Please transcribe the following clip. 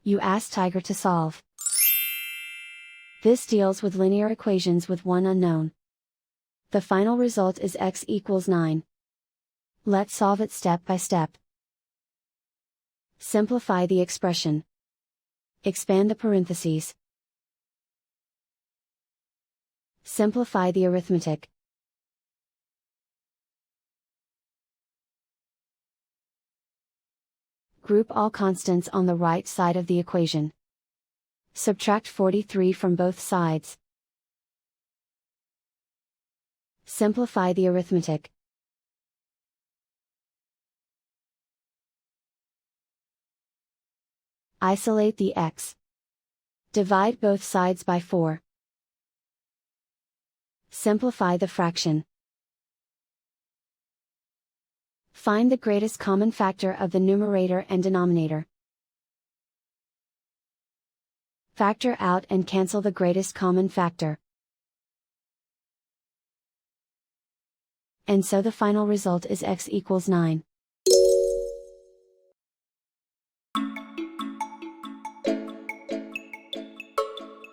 You ask Tiger to solve. This deals with linear equations with one unknown. The final result is x equals 9. Let's solve it step by step. Simplify the expression. Expand the parentheses. Simplify the arithmetic. Group all constants on the right side of the equation. Subtract 43 from both sides. Simplify the arithmetic. Isolate the x. Divide both sides by 4. Simplify the fraction. Find the greatest common factor of the numerator and denominator. Factor out and cancel the greatest common factor. And so the final result is x equals 9.